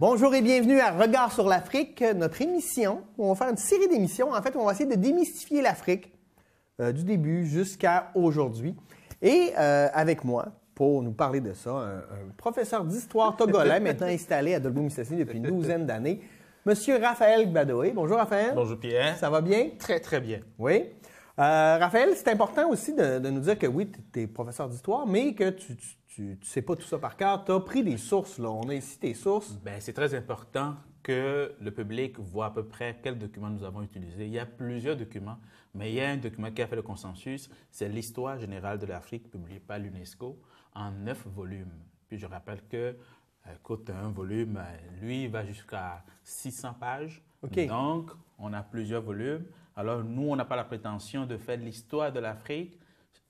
Bonjour et bienvenue à Regard sur l'Afrique, notre émission où on va faire une série d'émissions. En fait, on va essayer de démystifier l'Afrique du début jusqu'à aujourd'hui. Et avec moi, pour nous parler de ça, un professeur d'histoire togolais maintenant installé à Dolbeau-Mistassini depuis une douzaine d'années, Monsieur Raphaël Gbadoé. Bonjour Raphaël. Bonjour Pierre. Ça va bien? Très, très bien. Oui. Raphaël, c'est important aussi de nous dire que oui, tu es professeur d'histoire, mais que tu sais pas tout ça par cœur. Tu as pris des sources, là. On a ici tes sources. Bien, c'est très important que le public voit à peu près quels documents nous avons utilisés. Il y a plusieurs documents, mais il y a un document qui a fait le consensus, c'est l'Histoire générale de l'Afrique publiée par l'UNESCO en 9 volumes. Puis je rappelle que un volume, lui, va jusqu'à 600 pages. OK. Donc, on a plusieurs volumes. Alors, nous, on n'a pas la prétention de faire l'histoire de l'Afrique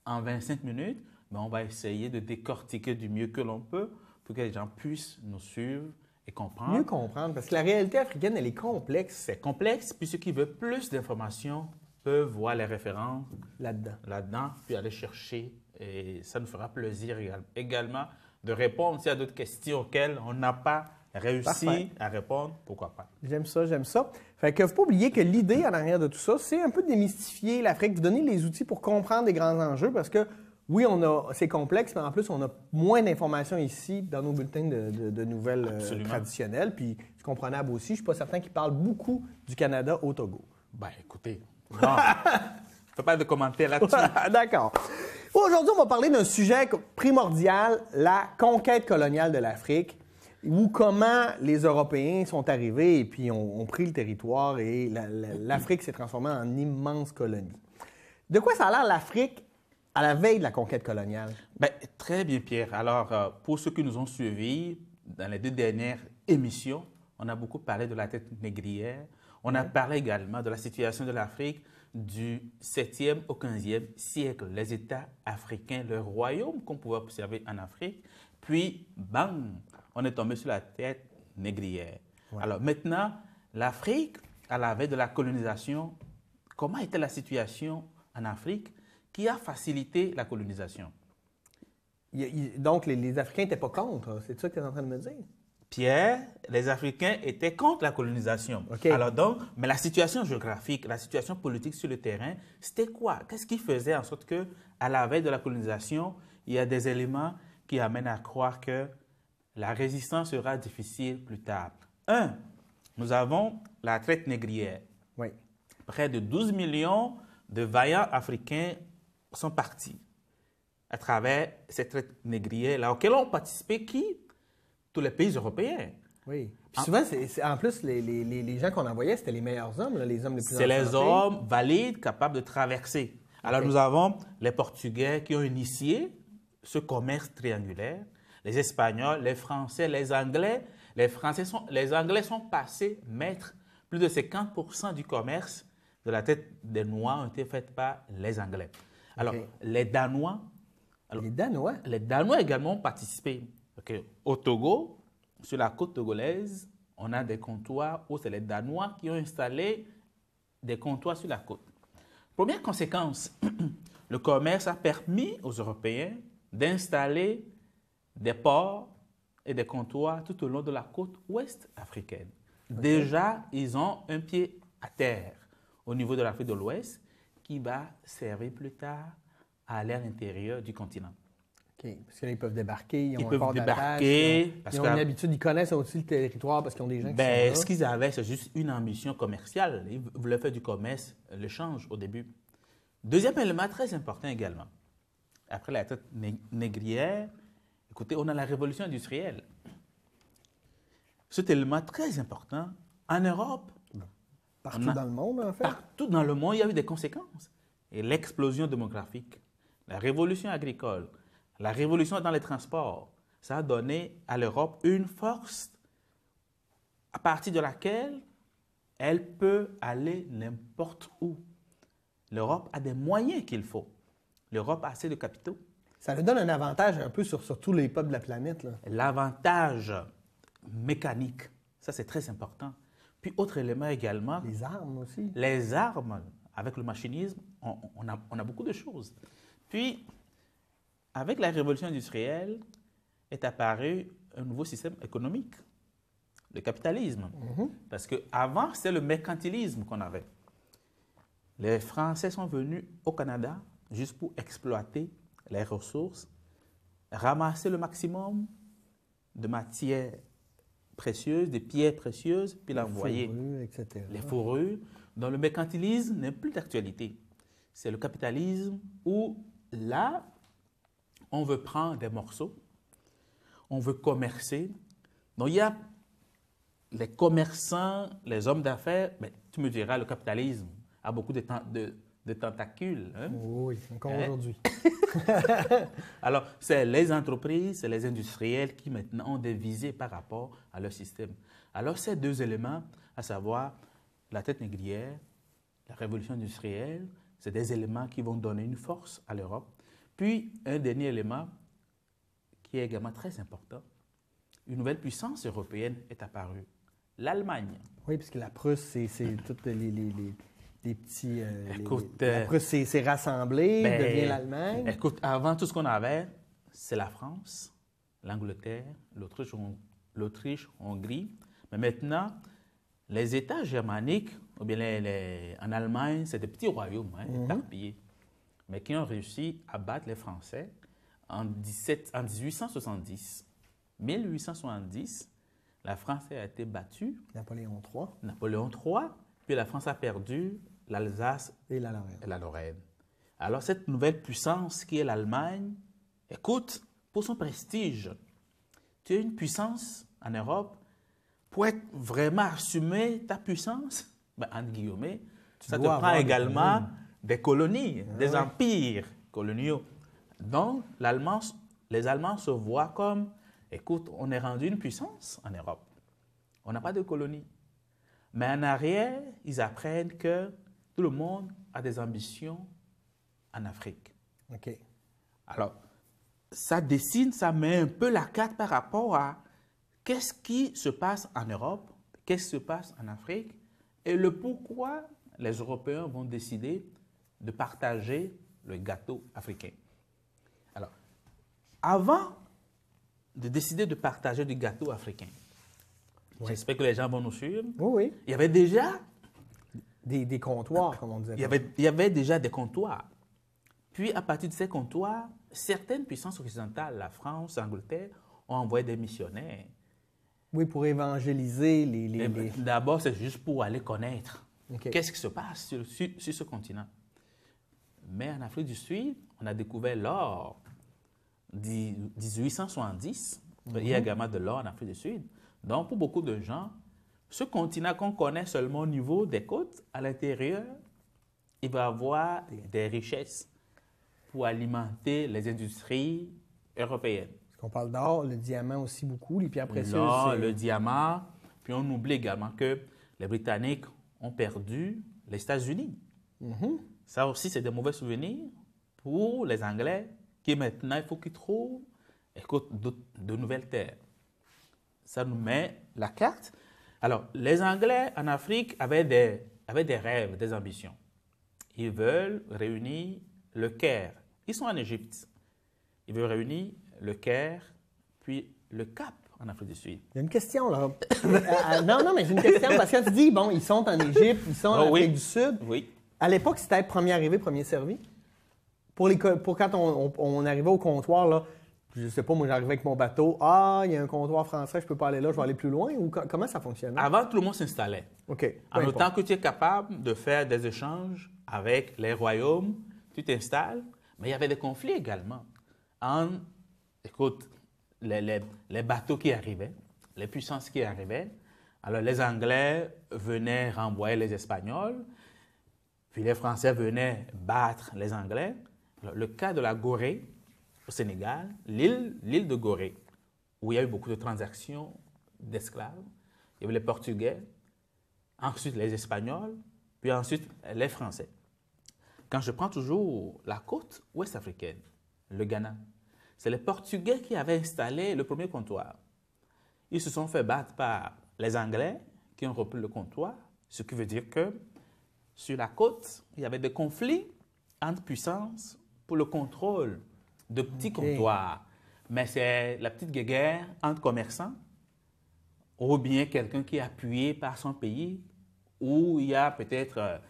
en 25 minutes, mais on va essayer de décortiquer du mieux que l'on peut pour que les gens puissent nous suivre et comprendre. Mieux comprendre, parce que la réalité africaine, elle est complexe. C'est complexe, puis ceux qui veulent plus d'informations peuvent voir les références Là-dedans. puis aller chercher. Et ça nous fera plaisir également de répondre s'il y a d'autres questions auxquelles on n'a pas réussi à répondre, pourquoi pas. J'aime ça, j'aime ça. Fait que faut pas oublier que l'idée en arrière de tout ça, c'est un peu de démystifier l'Afrique, vous donner les outils pour comprendre les grands enjeux, parce que oui, c'est complexe, mais en plus, on a moins d'informations ici dans nos bulletins de nouvelles traditionnelles. Puis c'est comprenable aussi. Je ne suis pas certain qu'ils parlent beaucoup du Canada au Togo. Ben, écoutez, non, je ne fais pas de commentaires là-dessus. D'accord. Aujourd'hui, on va parler d'un sujet primordial, la conquête coloniale de l'Afrique, ou comment les Européens sont arrivés et puis ont pris le territoire et l'Afrique s'est transformée en immense colonie. De quoi ça a l'air l'Afrique à la veille de la conquête coloniale? Bien, très bien, Pierre. Alors, pour ceux qui nous ont suivis dans les 2 dernières émissions, on a beaucoup parlé de la traite négrière. On a parlé également de la situation de l'Afrique du 7e au 15e siècle. Les États africains, le royaume qu'on pouvait observer en Afrique. Puis, bang, on est tombé sur la traite négrière. Ouais. Alors maintenant, l'Afrique, à la veille de la colonisation, comment était la situation en Afrique qui a facilité la colonisation? Donc, les Africains n'étaient pas contre, c'est ça que tu es en train de me dire? Pierre, les Africains étaient contre la colonisation. Okay. Alors donc, mais la situation géographique, la situation politique sur le terrain, c'était quoi? Qu'est-ce qui faisait en sorte que, à la veille de la colonisation, il y a des éléments qui amènent à croire que la résistance sera difficile plus tard? Un, nous avons la traite négrière. Oui. Près de 12 millions de vaillants africains sont partis à travers cette traite négrière-là, auxquelles ont participé qui? Tous les pays européens. Oui. Puis souvent, en plus, les gens qu'on envoyait, c'était les meilleurs hommes, là, les hommes les plus C'est les hommes valides, capables de traverser. Alors, nous avons les Portugais qui ont initié ce commerce triangulaire, les Espagnols, les Français, les Anglais. Les Anglais sont passés maîtres. Plus de 50% du commerce de la traite des Noirs ont été faits par les Anglais. Alors, les Danois... Les Danois également ont participé. Au Togo, sur la côte togolaise, on a des comptoirs où c'est les Danois qui ont installé des comptoirs sur la côte. Première conséquence, le commerce a permis aux Européens d'installer des ports et des comptoirs tout au long de la côte ouest africaine. Déjà, ils ont un pied à terre au niveau de l'Afrique de l'Ouest qui va servir plus tard à aller à l'intérieur du continent. OK. Parce que là, ils peuvent débarquer, ils ont peuvent un port débarquer. Ils ont une habitude, ils connaissent aussi le territoire parce qu'ils ont des gens qui sont là. Ce qu'ils avaient, c'est juste une ambition commerciale. Ils voulaient faire du commerce, l'échange au début. Deuxième élément très important également. Après la traite négrière, écoutez, on a la révolution industrielle. Cet élément très important, en Europe... Partout dans le monde, en fait? Partout dans le monde, il y a eu des conséquences. Et l'explosion démographique, la révolution agricole, la révolution dans les transports, ça a donné à l'Europe une force à partir de laquelle elle peut aller n'importe où. L'Europe a des moyens qu'il faut. L'Europe a assez de capitaux. Ça lui donne un avantage un peu sur tous les peuples de la planète. L'avantage mécanique, ça c'est très important. Puis autre élément également. Les armes aussi. Les armes, avec le machinisme, on a beaucoup de choses. Puis, avec la révolution industrielle, est apparu un nouveau système économique. le capitalisme. Parce qu'avant, c'était le mercantilisme qu'on avait. Les Français sont venus au Canada juste pour exploiter les ressources, ramasser le maximum de matières précieuses, des pierres précieuses, puis l'envoyer. Les fourrures, dont le mercantilisme n'est plus d'actualité. C'est le capitalisme où, là, on veut prendre des morceaux, on veut commercer. Donc, il y a les commerçants, les hommes d'affaires, mais tu me diras, le capitalisme a beaucoup de tentacules. Hein? Oui, encore aujourd'hui. Alors, c'est les entreprises, c'est les industriels qui maintenant ont des visées par rapport à leur système. Alors, ces deux éléments, à savoir la tête négrière, la révolution industrielle, c'est des éléments qui vont donner une force à l'Europe. Puis, un dernier élément qui est également très important, une nouvelle puissance européenne est apparue, l'Allemagne. Oui, puisque la Prusse, c'est toutes les petits... Écoute, la Prusse s'est rassemblée, devient l'Allemagne. Écoute, avant, tout ce qu'on avait, c'est la France, l'Angleterre, l'Autriche, Hongrie. Mais maintenant, les États germaniques, ou bien en Allemagne, c'est des petits royaumes éparpillés, mais qui ont réussi à battre les Français en 1870. 1870, la France a été battue. Napoléon III. Napoléon III, puis la France a perdu l'Alsace et la Lorraine. Alors, cette nouvelle puissance qui est l'Allemagne, écoute, pour son prestige, tu as une puissance en Europe, pour être vraiment assumer ta puissance, entre guillemets, ça te prend également des colonies, des empires coloniaux. Donc, les Allemands se voient comme, écoute, on est rendu une puissance en Europe. On n'a pas de colonies. Mais en arrière, ils apprennent que tout le monde a des ambitions en Afrique. OK. Alors, ça dessine, ça met un peu la carte par rapport à qu'est-ce qui se passe en Europe, qu'est-ce qui se passe en Afrique, et le pourquoi les Européens vont décider de partager le gâteau africain. Alors, avant de décider de partager du gâteau africain, j'espère que les gens vont nous suivre. Oui. Il y avait déjà des comptoirs, comme on disait. Il y avait déjà des comptoirs. Puis, à partir de ces comptoirs, certaines puissances occidentales, la France, l'Angleterre, ont envoyé des missionnaires. Oui, pour évangéliser les... D'abord, c'est juste pour aller connaître qu'est-ce qui se passe sur ce continent. Mais en Afrique du Sud, on a découvert l'or. 1870, il y a également de l'or en Afrique du Sud. Donc, pour beaucoup de gens, ce continent qu'on connaît seulement au niveau des côtes, à l'intérieur, il va avoir des richesses pour alimenter les industries européennes. Parce qu'on parle d'or, le diamant aussi beaucoup, les pierres précieuses. L'or, le diamant, puis on oublie également que les Britanniques ont perdu les États-Unis. Ça aussi, c'est des mauvais souvenirs pour les Anglais qui maintenant, il faut qu'ils trouvent, écoute, de nouvelles terres. Ça nous met la carte. Alors, les Anglais en Afrique avaient des rêves, des ambitions. Ils veulent réunir le Caire. Ils sont en Égypte. Ils veulent réunir le Caire, puis le Cap en Afrique du Sud. Il y a une question, là. Non, mais j'ai une question, parce que tu dis, bon, ils sont en Égypte, ils sont en Afrique du Sud. Oui. À l'époque, c'était premier arrivé, premier servi. Pour quand on arrivait au comptoir, là, je sais pas, moi j'arrivais avec mon bateau, il y a un comptoir français, je peux pas aller là, je vais aller plus loin, ou comment ça fonctionnait? Avant, tout le monde s'installait. OK. En autant que tu es capable de faire des échanges avec les royaumes, tu t'installes, mais il y avait des conflits également. Écoute, les bateaux qui arrivaient, les puissances qui arrivaient, alors les Anglais venaient renvoyer les Espagnols, puis les Français venaient battre les Anglais. Alors, le cas de la Gorée, au Sénégal, l'île de Gorée, où il y a eu beaucoup de transactions d'esclaves. Il y avait les Portugais, ensuite les Espagnols, puis ensuite les Français. Quand je prends toujours la côte ouest africaine, le Ghana, c'est les Portugais qui avaient installé le premier comptoir. Ils se sont fait battre par les Anglais qui ont repris le comptoir, ce qui veut dire que sur la côte, il y avait des conflits entre puissances pour le contrôle de petits comptoirs. Mais c'est la petite guerre entre commerçants ou bien quelqu'un qui est appuyé par son pays, où il y a peut-être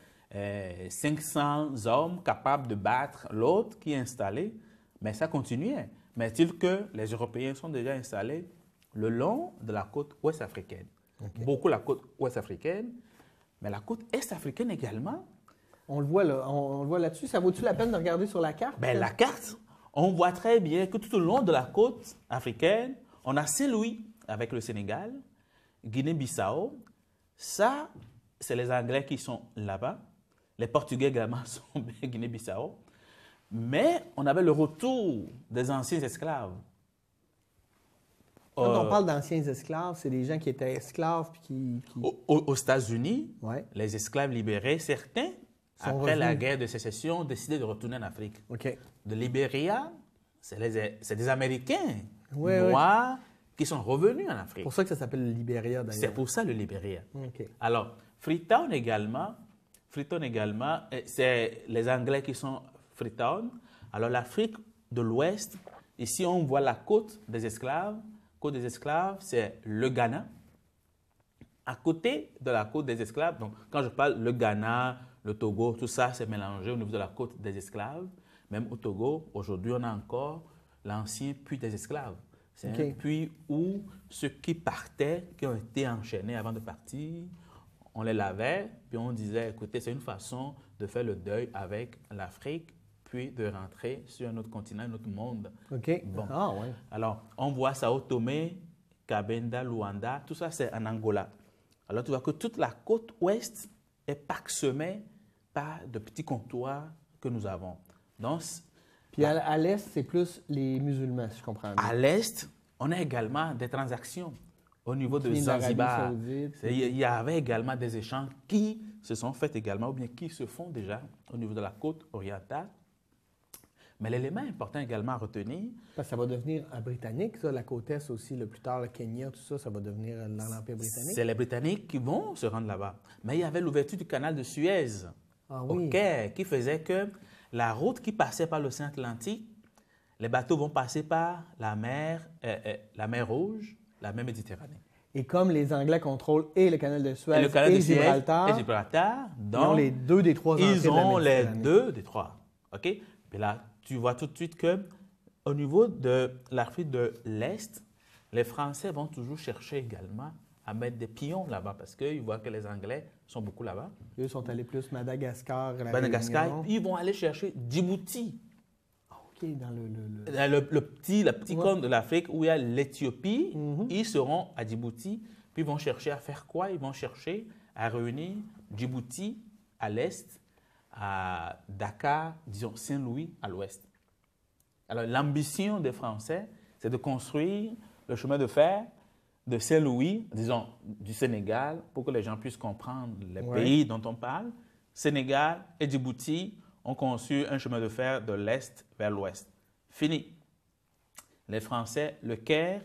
500 hommes capables de battre l'autre qui est installé, mais ça continuait. Mais est-il que les Européens sont déjà installés le long de la côte ouest africaine? Okay. Beaucoup la côte ouest africaine, mais la côte est africaine également. On le voit là, on le voit là-dessus. Ça vaut-tu la peine de regarder sur la carte? Ben, la carte, on voit très bien que tout au long de la côte africaine, on a Saint-Louis avec le Sénégal, Guinée-Bissau. Ça, c'est les Anglais qui sont là-bas. Les Portugais également sont Guinée-Bissau. Mais on avait le retour des anciens esclaves. Quand on parle d'anciens esclaves, c'est des gens qui étaient esclaves puis qui... Aux États-Unis, ouais. Les esclaves libérés, certains, après la guerre de sécession, ont décidé de retourner en Afrique. Okay. De Libéria, c'est des Américains noirs qui sont revenus en Afrique. C'est pour ça que ça s'appelle le Libéria, d'ailleurs. C'est pour ça le Libéria. Okay. Alors, Freetown également, c'est les Anglais qui sont Freetown. Alors, l'Afrique de l'Ouest, ici, on voit la côte des esclaves. Côte des esclaves, c'est le Ghana. À côté de la côte des esclaves, donc quand je parle le Ghana, le Togo, tout ça, c'est mélangé au niveau de la côte des esclaves. Même au Togo, aujourd'hui, on a encore l'ancien puits des esclaves. C'est un puits où ceux qui partaient, qui ont été enchaînés avant de partir, on les lavait, puis on disait, écoutez, c'est une façon de faire le deuil avec l'Afrique, puis de rentrer sur un autre continent, un autre monde. OK. Bon. Ah, ouais. Alors, on voit Sao Tomé, Cabinda, Luanda, tout ça, c'est en Angola. Alors, tu vois que toute la côte ouest est parsemée par de petits comptoirs que nous avons. Donc, puis à l'est, c'est plus les musulmans, si je comprends bien. À l'est, on a également des transactions. Au niveau de Zanzibar, il y avait également des échanges qui se sont faits également, ou bien qui se font déjà au niveau de la côte orientale. Mais l'élément important également à retenir... Parce que ça va devenir britannique, ça, la côte est aussi, le plus tard, le Kenya, tout ça, ça va devenir dans l'Empire britannique. C'est les Britanniques qui vont se rendre là-bas. Mais il y avait l'ouverture du canal de Suez, au Caire, qui faisait que la route qui passait par l'océan Atlantique, les bateaux vont passer par la mer Rouge, la mer Méditerranée. Et comme les Anglais contrôlent et le canal de Suez et Gibraltar, donc, ils ont les deux des trois Ils ont les deux des trois. OK? Puis là, tu vois tout de suite qu'au niveau de l'Afrique de l'Est, les Français vont toujours chercher également à mettre des pions là-bas parce qu'ils voient que les Anglais sont beaucoup là-bas. Eux sont allés plus Madagascar, Madagascar, ils vont aller chercher Djibouti. OK, dans le petit cône de l'Afrique où il y a l'Éthiopie, ils seront à Djibouti, puis ils vont chercher à faire quoi? Ils vont chercher à réunir Djibouti à l'est, à Dakar, disons Saint-Louis à l'ouest. Alors l'ambition des Français, c'est de construire le chemin de fer de Saint-Louis, disons du Sénégal, pour que les gens puissent comprendre les pays dont on parle. Sénégal et Djibouti ont conçu un chemin de fer de l'est vers l'ouest. Fini. Les Français, le Caire,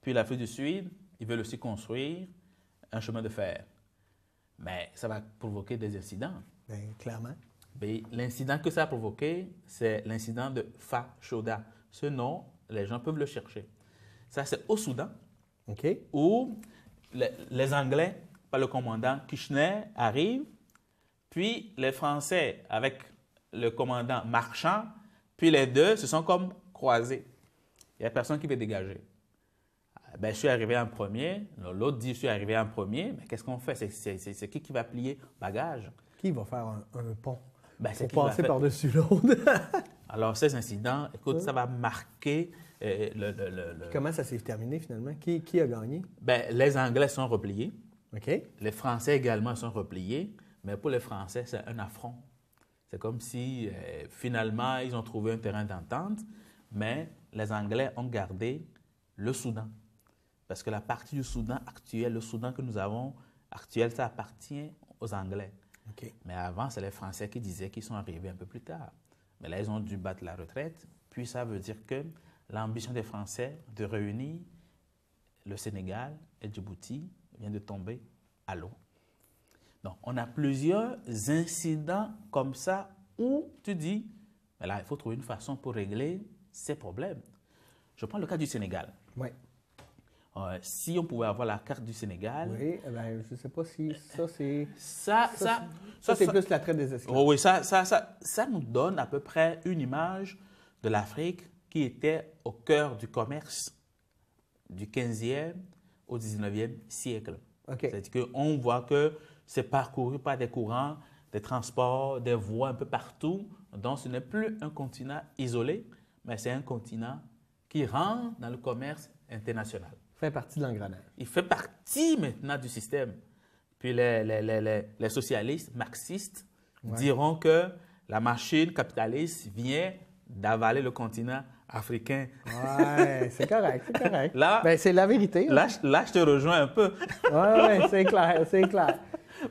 puis l'Afrique du Sud, ils veulent aussi construire un chemin de fer. Mais ça va provoquer des incidents. Bien, clairement. L'incident que ça a provoqué, c'est l'incident de Fashoda. Ce nom, les gens peuvent le chercher. Ça, c'est au Soudan, où les Anglais, par le commandant Kitchener, arrivent, puis les Français, avec le commandant Marchand, puis les deux se sont comme croisés. Il n'y a personne qui veut dégager. Je suis arrivé en premier. L'autre dit, je suis arrivé en premier. Mais qu'est-ce qu'on fait? C'est qui va plier bagage? Qui va faire un pont pour passer par-dessus l'autre? Alors, ces incidents, écoute, ça va marquer Comment ça s'est terminé finalement? Qui a gagné? Les Anglais sont repliés. OK. Les Français également sont repliés. Mais pour les Français, c'est un affront. C'est comme si, finalement, ils ont trouvé un terrain d'entente, mais les Anglais ont gardé le Soudan. Parce que la partie du Soudan actuel, le Soudan que nous avons actuel, ça appartient aux Anglais. Okay. Mais avant, c'est les Français qui disaient qu'ils sont arrivés un peu plus tard. Mais là, ils ont dû battre la retraite. Puis ça veut dire que l'ambition des Français de réunir le Sénégal et Djibouti vient de tomber à l'eau. Donc, on a plusieurs incidents comme ça où tu dis, mais là, il faut trouver une façon pour régler ces problèmes. Je prends le cas du Sénégal. Oui. Si on pouvait avoir la carte du Sénégal, Oui, ben, je ne sais pas si ça, c'est... ça, c'est plus la traite des esclaves. oui, ça nous donne à peu près une image de l'Afrique qui était au cœur du commerce du 15e au 19e siècle. OK. C'est-à-dire qu'on voit que c'est parcouru par des courants, des transports, des voies un peu partout. Donc, ce n'est plus un continent isolé, mais c'est un continent qui rentre dans le commerce international. Fait partie de l'engrenage. Il fait partie maintenant du système. Puis les socialistes marxistes diront que la machine capitaliste vient d'avaler le continent africain. Ouais, c'est correct, c'est correct. Là, ben, c'est la vérité. Là, je te rejoins un peu. Oui, c'est clair, c'est clair.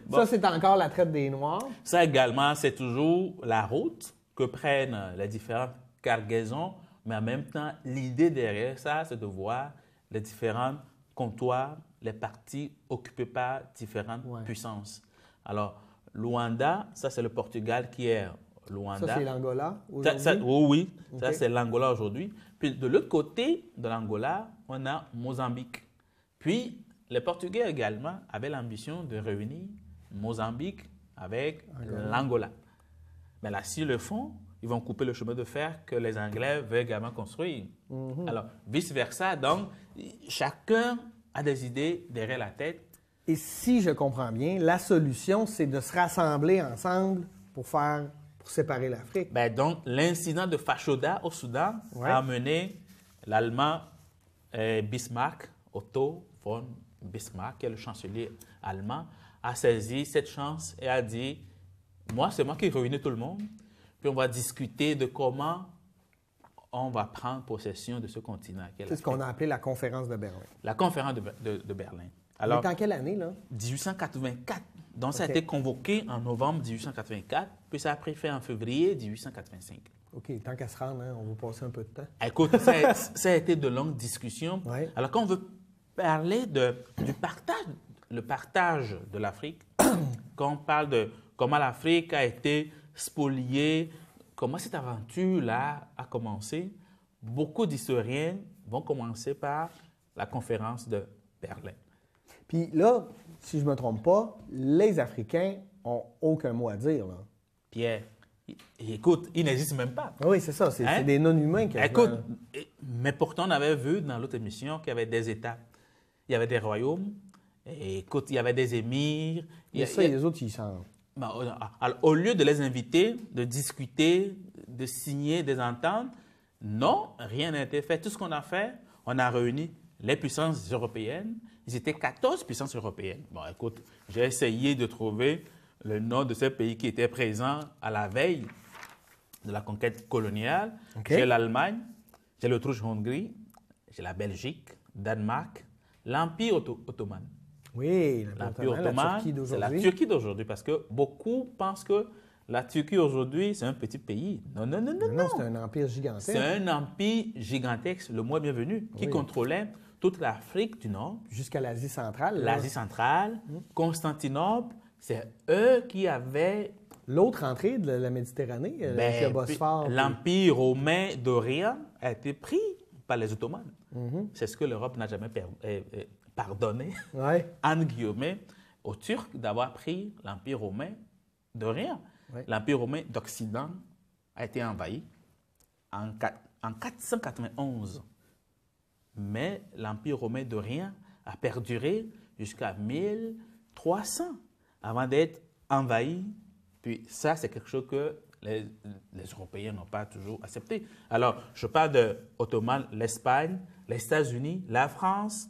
Bon. Ça, c'est encore la traite des Noirs. Ça également, c'est toujours la route que prennent les différentes cargaisons, mais en même temps, l'idée derrière ça, c'est de voir les différents comptoirs, les parties occupées par différentes puissances. Alors, Luanda, ça c'est le Portugal qui est Luanda. Ça, c'est l'Angola aujourd'hui? Oui, Okay. Ça c'est l'Angola aujourd'hui. Puis de l'autre côté de l'Angola, on a Mozambique. Puis les Portugais également avaient l'ambition de réunir Mozambique avec l'Angola. Mais là, s'ils le font, ils vont couper le chemin de fer que les Anglais veulent également construire. Alors, vice-versa. Donc, chacun a des idées derrière la tête. Et si je comprends bien, la solution, c'est de se rassembler ensemble pour séparer l'Afrique. Ben donc, l'incident de Fashoda au Soudan a amené l'Allemand Bismarck, Otto von Bismarck, qui est le chancelier allemand, à saisir cette chance et a dit, moi, c'est moi qui réunis tout le monde, puis on va discuter de comment on va prendre possession de ce continent. C'est ce qu'on a appelé la conférence de Berlin. La conférence de Berlin. Alors, mais en quelle année, là? 1884. Donc, ça a été convoqué en novembre 1884, puis ça a pris fin en février 1885. OK, tant qu'à se rendre, hein, on va passer un peu de temps. Écoute, ça a été de longues discussions. Ouais. Alors, quand on veut parler du partage, le partage de l'Afrique, quand on parle de comment l'Afrique a été spoliée, comment cette aventure-là a commencé, beaucoup d'historiens vont commencer par la conférence de Berlin. Puis là, si je ne me trompe pas, les Africains n'ont aucun mot à dire, là. Pierre, écoute, ils n'existent même pas. Oui, c'est ça. C'est des non-humains qui... Écoute, mais pourtant, on avait vu dans l'autre émission qu'il y avait des États. Il y avait des royaumes. Et écoute, il y avait des émirs. Et ça, les autres, ils s'en... Alors, au lieu de les inviter, de discuter, de signer des ententes, non, rien n'a été fait. Tout ce qu'on a fait, on a réuni les puissances européennes. Ils étaient 14 puissances européennes. Bon, écoute, j'ai essayé de trouver le nom de ces pays qui étaient présents à la veille de la conquête coloniale. Okay. J'ai l'Allemagne, j'ai l'Autriche-Hongrie, j'ai la Belgique, Danemark, l'Empire ottoman. Oui, l'Empire ottoman, c'est la Turquie d'aujourd'hui, parce que beaucoup pensent que la Turquie aujourd'hui, c'est un petit pays. Non. C'est un empire gigantesque. C'est un empire gigantesque, le moins bienvenu, qui contrôlait toute l'Afrique du Nord. Jusqu'à l'Asie centrale. L'Asie centrale, Constantinople, c'est eux qui avaient... L'autre entrée de la Méditerranée, le Bosphore. L'Empire romain d'Orient a été pris par les Ottomans. C'est ce que l'Europe n'a jamais pardonné, entre guillemets, aux Turcs d'avoir pris l'Empire romain d'Orient. L'Empire romain d'Occident a été envahi en 491. Mais l'Empire romain d'Orient a perduré jusqu'à 1300 avant d'être envahi. Puis ça, c'est quelque chose que les Européens n'ont pas toujours accepté. Alors, je parle de l'Ottoman, l'Espagne, les États-Unis, la France,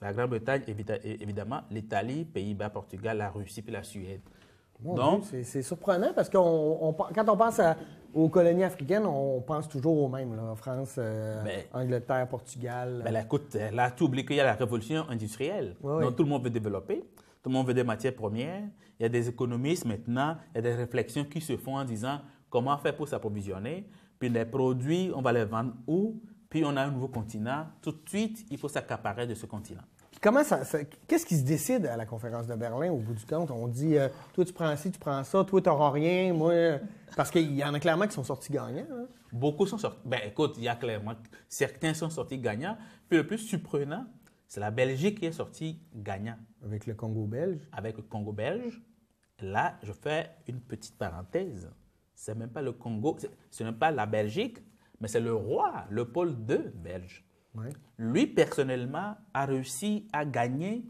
la Grande-Bretagne, évidemment, l'Italie, Pays-Bas, Portugal, la Russie puis la Suède. Donc, c'est surprenant parce que quand on pense aux colonies africaines, on pense toujours aux mêmes. Là, France, Angleterre, Portugal. Ben là, écoute, là, tu oublies qu'il y a la révolution industrielle. Donc, tout le monde veut développer. Tout le monde veut des matières premières. Il y a des économistes maintenant, il y a des réflexions qui se font en disant comment faire pour s'approvisionner. Puis les produits, on va les vendre où? Puis on a un nouveau continent. Tout de suite, il faut s'accaparer de ce continent. Comment qu'est-ce qui se décide à la conférence de Berlin au bout du compte? On dit, toi tu prends ci, tu prends ça, toi tu n'auras rien, moi... Parce qu'il y en a clairement qui sont sortis gagnants. Hein? Beaucoup sont sortis... Ben écoute, il y a clairement... Certains sont sortis gagnants. Puis le plus surprenant, C'est la Belgique qui est sortie gagnant. Avec le Congo belge. Avec le Congo belge. Là, je fais une petite parenthèse. Ce n'est même pas le Congo, ce n'est pas la Belgique, mais c'est le roi, Léopold II belge. Ouais. Lui, personnellement, a réussi à gagner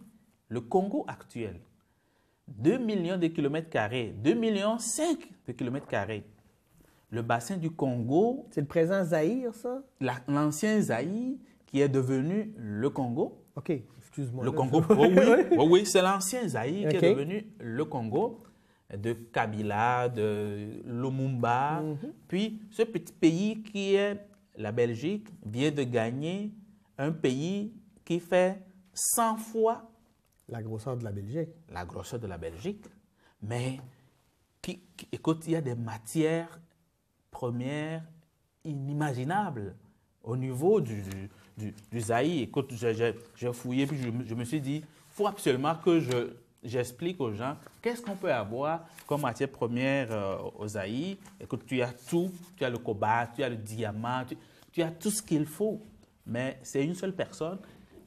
le Congo actuel. 2 millions de kilomètres carrés, 2,5 millions de kilomètres carrés. Le bassin du Congo, C'est le présent Zaïre, ça? l'ancien Zaïre qui est devenu le Congo. OK, excuse-moi. Le là, Congo, je- oh oui, Ouais. oh oui, c'est l'ancien Zaïre qui Ok. est devenu le Congo, de Kabila, de Lumumba. Puis ce petit pays qui est la Belgique vient de gagner un pays qui fait 100 fois La grosseur de la Belgique. la grosseur de la Belgique, mais écoute, il y a des matières premières inimaginables au niveau du Zaïre. Écoute, j'ai fouillé, puis je me suis dit, il faut absolument que j'explique aux gens qu'est-ce qu'on peut avoir comme matière première au Zaïre. Écoute, tu as tout, tu as le cobalt, tu as le diamant, tu as tout ce qu'il faut, mais c'est une seule personne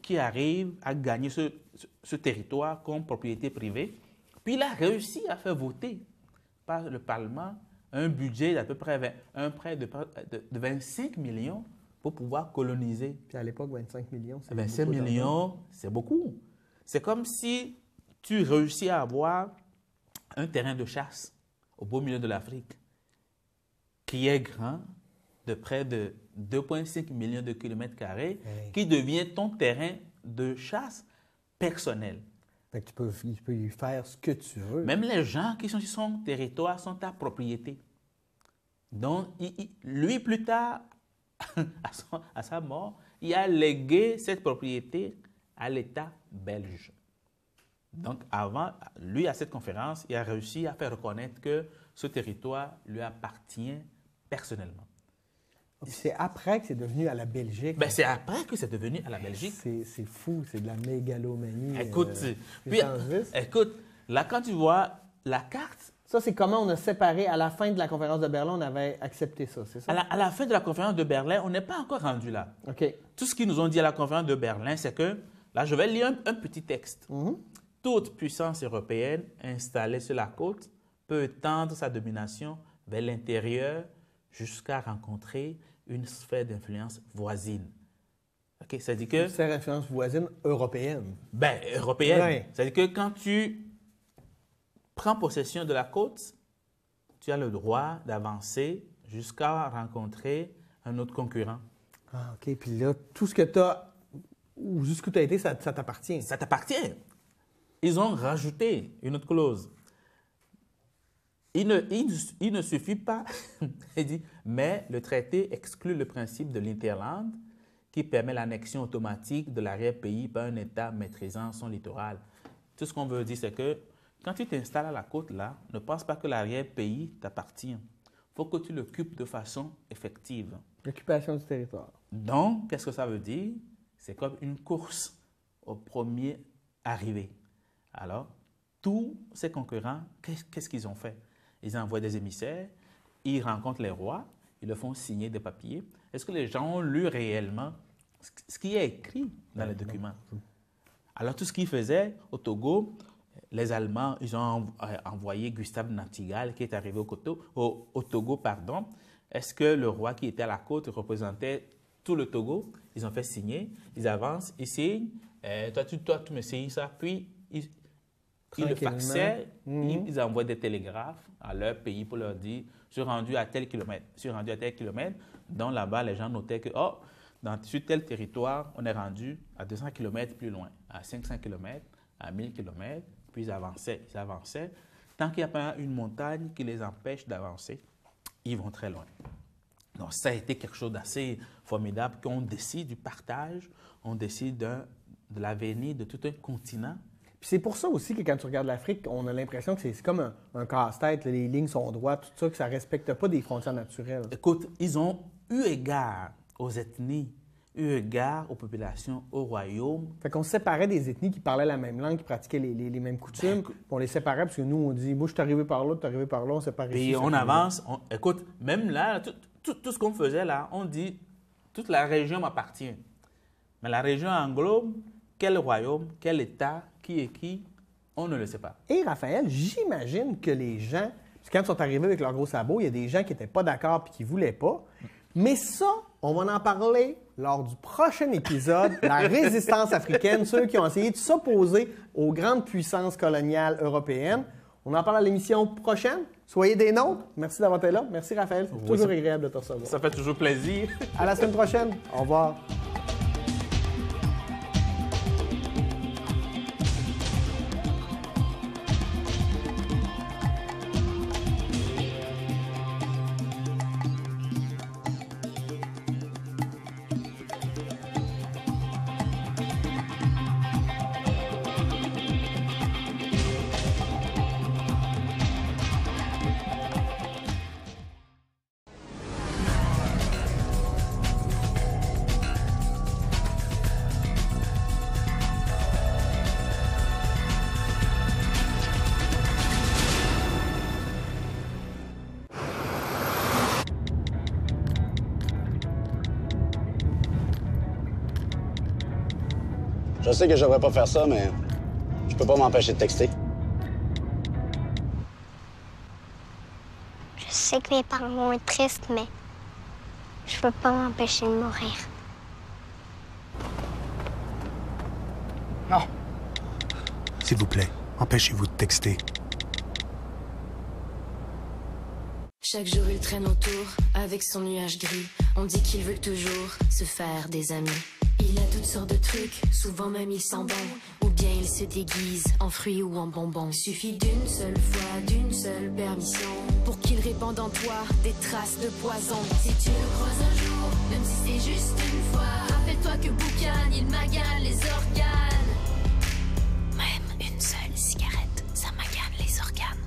qui arrive à gagner ce territoire comme propriété privée. Puis il a réussi à faire voter par le Parlement un budget d'à peu près un prêt de 25 millions pour pouvoir coloniser. Puis à l'époque, 25 millions, c'est 25 beaucoup d'argent. millions, c'est beaucoup. C'est comme si tu réussis à avoir un terrain de chasse au beau milieu de l'Afrique qui est grand, de près de 2,5 millions de kilomètres carrés, Hey. qui devient ton terrain de chasse personnel. Fait que tu peux y faire ce que tu veux. Même les gens qui sont sur son territoire sont ta propriété. Donc, lui, plus tard, à sa mort, il a légué cette propriété à l'État belge. Donc, avant, lui, à cette conférence, il a réussi à faire reconnaître que ce territoire lui appartient personnellement. Puis c'est après que c'est devenu à la Belgique. Ben, c'est après que c'est devenu à la Belgique. C'est fou, c'est de la mégalomanie. Écoute, puissance 10. écoute, là, quand tu vois la carte, Ça, c'est comment on a séparé. À la fin de la conférence de Berlin, on avait accepté ça, c'est ça? à la fin de la conférence de Berlin, on n'est pas encore rendu là. OK. Tout ce qu'ils nous ont dit à la conférence de Berlin, c'est que, là, je vais lire un petit texte. Toute puissance européenne installée sur la côte peut étendre sa domination vers l'intérieur jusqu'à rencontrer une sphère d'influence voisine. OK? C'est-à-dire que, C'est référence voisine européenne. ben, européenne. Ouais. C'est-à-dire que quand tu prends possession de la côte, tu as le droit d'avancer jusqu'à rencontrer un autre concurrent. Ah, OK. Puis là, tout ce que tu as, ou jusqu'où tu as été, ça t'appartient. Ça t'appartient. Ils ont rajouté une autre clause. Il ne suffit pas, il dit, mais le traité exclut le principe de l'Interland qui permet l'annexion automatique de l'arrière-pays par un État maîtrisant son littoral. Tout ce qu'on veut dire, c'est que quand tu t'installes à la côte, là, ne pense pas que l'arrière-pays t'appartient. Il faut que tu l'occupes de façon effective. L'occupation du territoire. Donc, qu'est-ce que ça veut dire? C'est comme une course au premier arrivé. Alors, tous ces concurrents, qu'est-ce qu'ils ont fait? Ils envoient des émissaires, ils rencontrent les rois, ils leur font signer des papiers. Est-ce que les gens ont lu réellement ce qui est écrit dans les documents? Alors, tout ce qu'ils faisaient au Togo, les Allemands, ils ont envoyé Gustave Nachtigal, qui est arrivé au Togo, pardon. Est-ce que le roi qui était à la côte représentait tout le Togo? Ils ont fait signer, ils avancent, ils signent. Toi, tu me signes ça. Puis, ils le faxaient, ils envoient des télégraphes à leur pays pour leur dire « Je suis rendu à tel kilomètre, je suis rendu à tel kilomètre ». Donc là-bas, les gens notaient que sur tel territoire, on est rendu à 200 km plus loin, à 500 km, à 1000 km. Puis ils avançaient. Tant qu'il n'y a pas une montagne qui les empêche d'avancer, ils vont très loin. Donc ça a été quelque chose d'assez formidable qu'on décide du partage, on décide de l'avenir de tout un continent. Puis c'est pour ça aussi que quand tu regardes l'Afrique, on a l'impression que c'est comme un casse-tête, là, les lignes sont droites, tout ça, que ça ne respecte pas des frontières naturelles. Écoute, ils ont eu égard aux ethnies, eu égard aux populations, au royaume. Fait qu'on se séparait des ethnies qui parlaient la même langue, qui pratiquaient les mêmes coutumes. Puis on les séparait parce que nous, on dit, moi, je suis arrivé par là, tu es arrivé par là, on sépare ici. Puis on avance. Écoute, même là, tout ce qu'on faisait là, on dit, toute la région m'appartient. Mais la région englobe quel royaume, quel État, qui est qui, on ne le sait pas. Et Raphaël, j'imagine que les gens, parce que quand ils sont arrivés avec leurs gros sabots, il y a des gens qui n'étaient pas d'accord et qui ne voulaient pas. Mais ça, on va en parler lors du prochain épisode, la résistance africaine, ceux qui ont essayé de s'opposer aux grandes puissances coloniales européennes. On en parle à l'émission prochaine. Soyez des nôtres. Merci d'avoir été là. Merci Raphaël. C'est toujours agréable de te recevoir. Ça fait toujours plaisir. À la semaine prochaine. Au revoir. Je sais que je devrais pas faire ça, mais je peux pas m'empêcher de texter. Je sais que mes parents vont être tristes, mais je peux pas m'empêcher de mourir. Non. S'il vous plaît, empêchez-vous de texter. Chaque jour il traîne autour avec son nuage gris. On dit qu'il veut toujours se faire des amis. Il a toutes sortes de trucs, souvent même il sent bon. Ou bien il se déguise en fruits ou en bonbons. Suffit d'une seule fois, d'une seule permission pour qu'il répande en toi des traces de poison. Si tu le croises un jour, même si c'est juste une fois, rappelle-toi que Boucan, il magane les organes. Même une seule cigarette, ça magane les organes.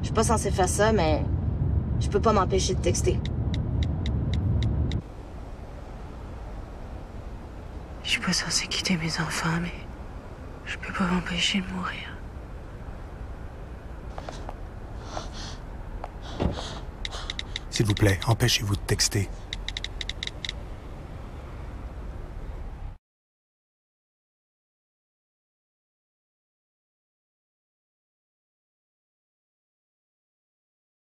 Je suis pas censé faire ça, mais je peux pas m'empêcher de texter. Je suis pas censée quitter mes enfants, mais je peux pas m'empêcher de mourir. S'il vous plaît, empêchez-vous de texter.